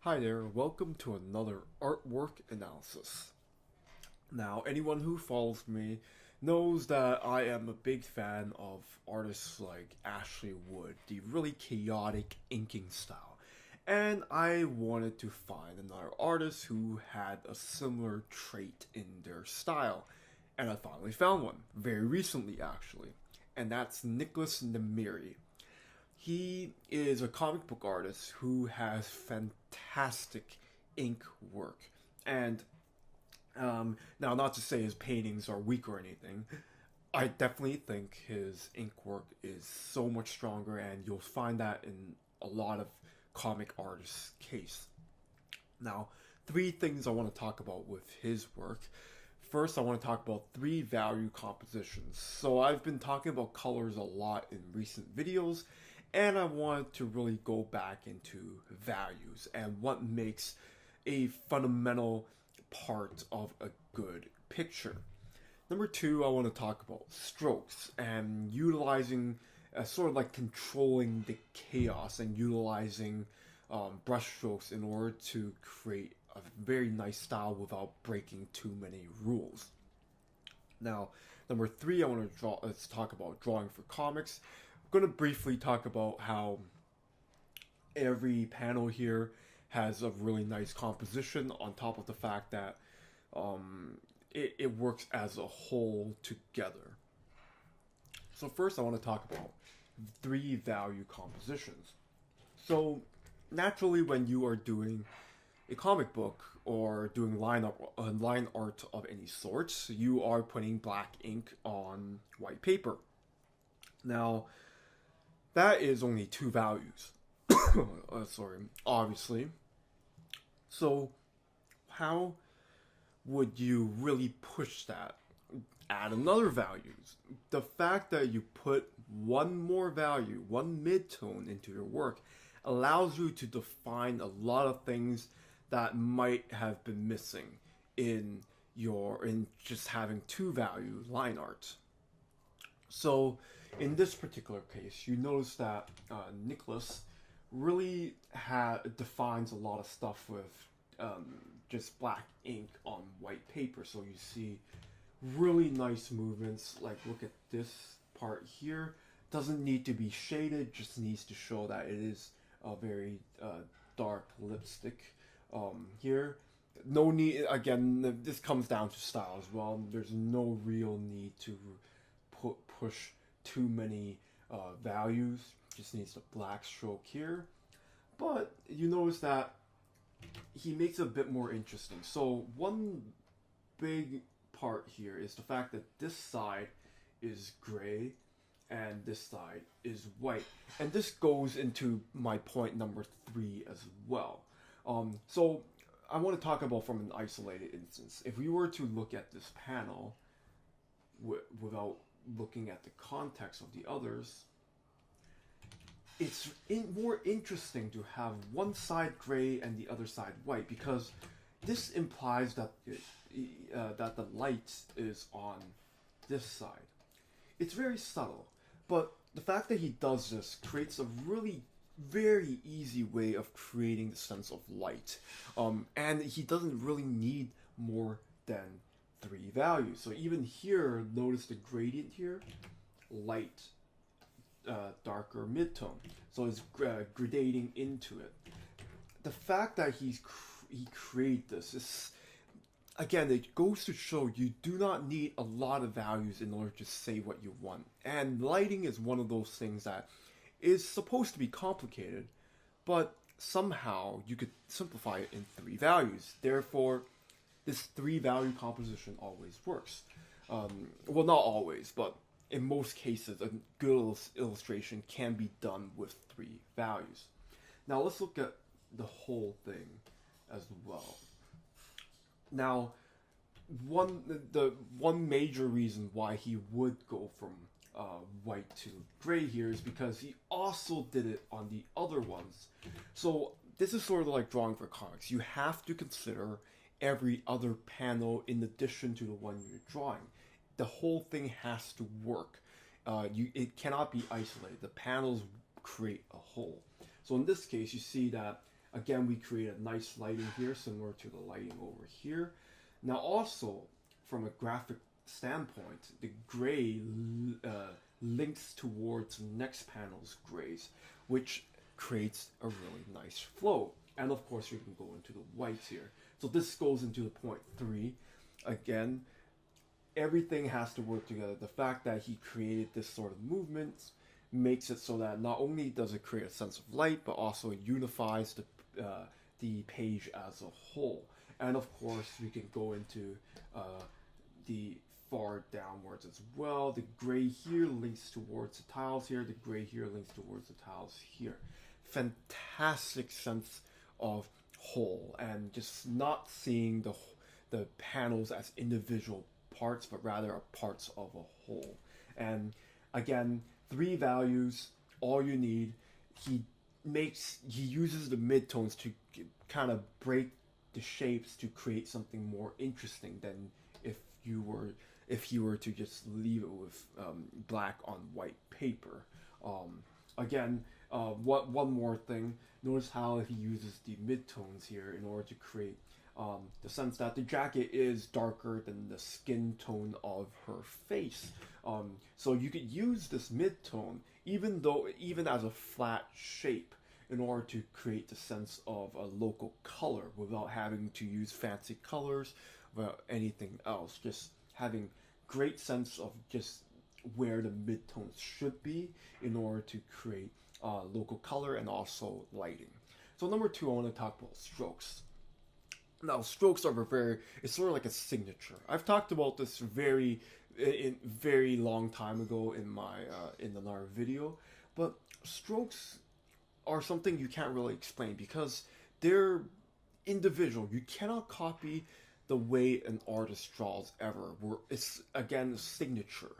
Hi there, welcome to another artwork analysis. Now, anyone who follows me knows that I am a big fan of artists like Ashley Wood, the really chaotic inking style. And I wanted to find another artist who had a similar trait in their style. And I finally found one, very recently actually. And that's Nicolas Nemiri. He is a comic book artist who has fantastic ink work. And now, not to say his paintings are weak or anything, I definitely think his ink work is so much stronger, and you'll find that in a lot of comic artists' case. Now, three things I want to talk about with his work. First, I want to talk about three value compositions. So, I've been talking about colors a lot in recent videos, and I wanted to really go back into values and what makes a fundamental part of a good picture. Number two, I want to talk about strokes and utilizing, sort of like controlling the chaos and utilizing brush strokes in order to create a very nice style without breaking too many rules. Now, number three, I want to let's talk about drawing for comics. I'm going to briefly talk about how every panel here has a really nice composition on top of the fact that it works as a whole together. So first I want to talk about three value compositions. So naturally when you are doing a comic book or doing line art of any sorts, you are putting black ink on white paper. Now, that is only two values. Sorry, obviously. So, how would you really push that? Add another value. The fact that you put one more value, one mid-tone into your work allows you to define a lot of things that might have been missing in just having two value line art. So in this particular case, you notice that Nicholas really defines a lot of stuff with just black ink on white paper. So you see really nice movements. Like look at this part here. Doesn't need to be shaded. Just needs to show that it is a very dark lipstick here. No need. Again, this comes down to style as well. There's no real need to push too many values. Just needs a black stroke here. But you notice that he makes it a bit more interesting. So one big part here is the fact that this side is gray and this side is white. And this goes into my point number three as well. So I want to talk about from an isolated instance. If we were to look at this panel without looking at the context of the others, it's more interesting to have one side gray and the other side white because this implies that that the light is on this side. It's very subtle, but the fact that he does this creates a really very easy way of creating the sense of light, and he doesn't really need more than three values. So even here, notice the gradient here, light, darker mid-tone. So it's gradating into it. The fact that he created this is, again, it goes to show you do not need a lot of values in order to say what you want. And lighting is one of those things that is supposed to be complicated, but somehow you could simplify it in three values. Therefore, this three value composition always works. Well, not always, but in most cases, a good illustration can be done with three values. Now let's look at the whole thing as well. Now, the one major reason why he would go from white to gray here is because he also did it on the other ones. So this is sort of like drawing for comics. You have to consider every other panel in addition to the one you're drawing. The whole thing has to work. It cannot be isolated. The panels create a whole. So in this case, you see that Again, we create a nice lighting here, similar to the lighting over here. Now also, from a graphic standpoint, the gray links towards the next panel's grays, which creates a really nice flow. And of course, you can go into the whites here. So this goes into the point 3. Again, everything has to work together. The fact that he created this sort of movement makes it so that not only does it create a sense of light, but also it unifies the page as a whole. And of course, we can go into the far downwards as well. The gray here links towards the tiles here. The gray here links towards the tiles here. Fantastic sense of whole, and just not seeing the panels as individual parts, but rather parts of a whole. And again, 3 values, all you need. He uses the midtones to kind of break the shapes to create something more interesting than if he were to just leave it with black on white paper. Again, one more thing. Notice how he uses the midtones here in order to create the sense that the jacket is darker than the skin tone of her face. So you could use this midtone even as a flat shape in order to create the sense of a local color without having to use fancy colors or anything else. Just having great sense of just where the midtones should be in order to create local color and also lighting. So number 2, I want to talk about strokes. Now, strokes are it's sort of like a signature. I've talked about this very long time ago in another video, but strokes are something you can't really explain because they're individual. You cannot copy the way an artist draws ever. It's again a signature.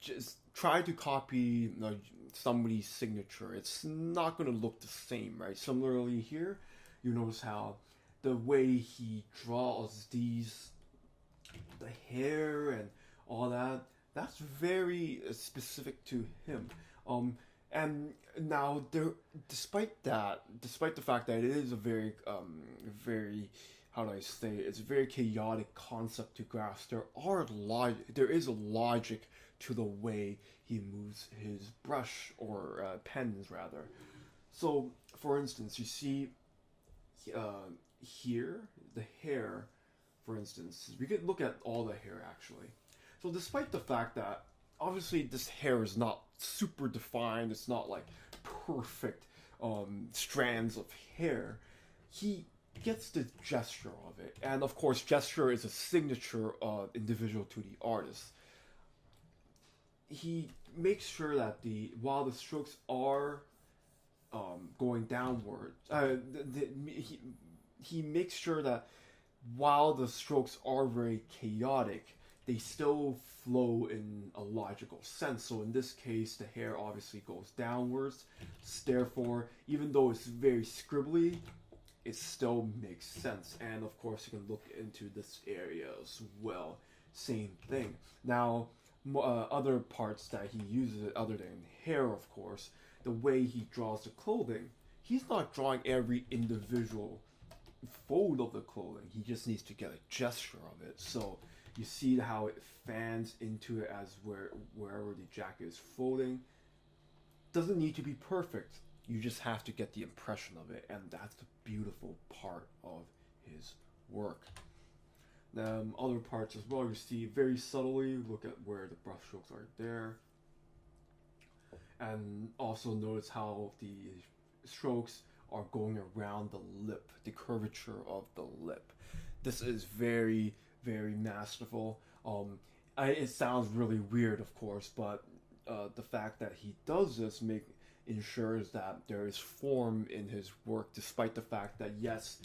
Just try to copy somebody's signature. It's not going to look the same, right? Similarly here, you notice how the way he draws the hair and all that, that's very specific to him. And now despite the fact that it is a very how do I say it? It's a very chaotic concept to grasp. There is a logic to the way he moves his brush or pens rather. So, for instance, you see here the hair. For instance, we could look at all the hair actually. So, despite the fact that obviously this hair is not super defined, it's not like perfect strands of hair, he gets the gesture of it. And of course, gesture is a signature individual to the artist. He makes sure that while the strokes are going downward, he makes sure that while the strokes are very chaotic, they still flow in a logical sense. So in this case, the hair obviously goes downwards. Therefore, even though it's very scribbly, it still makes sense. And of course, you can look into this area as well. Same thing. Now, other parts that he uses other than hair, of course, the way he draws the clothing, he's not drawing every individual fold of the clothing. He just needs to get a gesture of it. So you see how it fans into it as wherever the jacket is folding. Doesn't need to be perfect. You just have to get the impression of it, and that's the beautiful part of his work. Other parts as well, you see very subtly, look at where the brush strokes are there. And also notice how the strokes are going around the lip, the curvature of the lip. This is very, very masterful. It sounds really weird, of course, but the fact that he does this ensures that there is form in his work, despite the fact that, yes,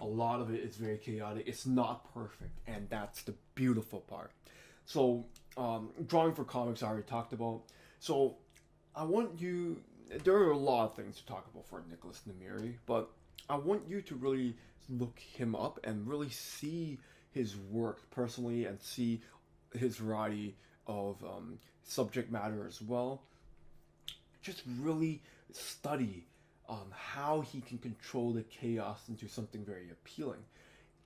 a lot of it is very chaotic. It's not perfect, and that's the beautiful part. So, drawing for comics I already talked about. So, there are a lot of things to talk about for Nicolas Nemiri, but I want you to really look him up and really see his work personally and see his variety of subject matter as well. Just really study how he can control the chaos into something very appealing.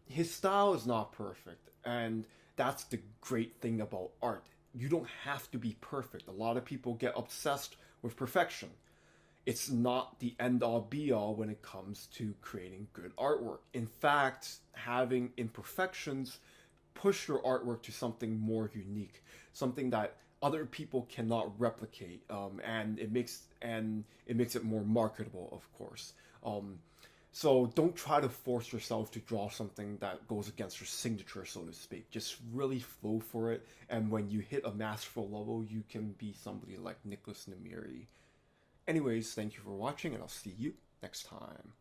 His style is not perfect, and that's the great thing about art. You don't have to be perfect. A lot of people get obsessed with perfection. It's not the end all be all when it comes to creating good artwork. In fact, having imperfections push your artwork to something more unique, something that other people cannot replicate, and it makes it more marketable, of course. So don't try to force yourself to draw something that goes against your signature, so to speak. Just really flow for it, and when you hit a masterful level, you can be somebody like Nicolas Nemiri. Anyways, thank you for watching, and I'll see you next time.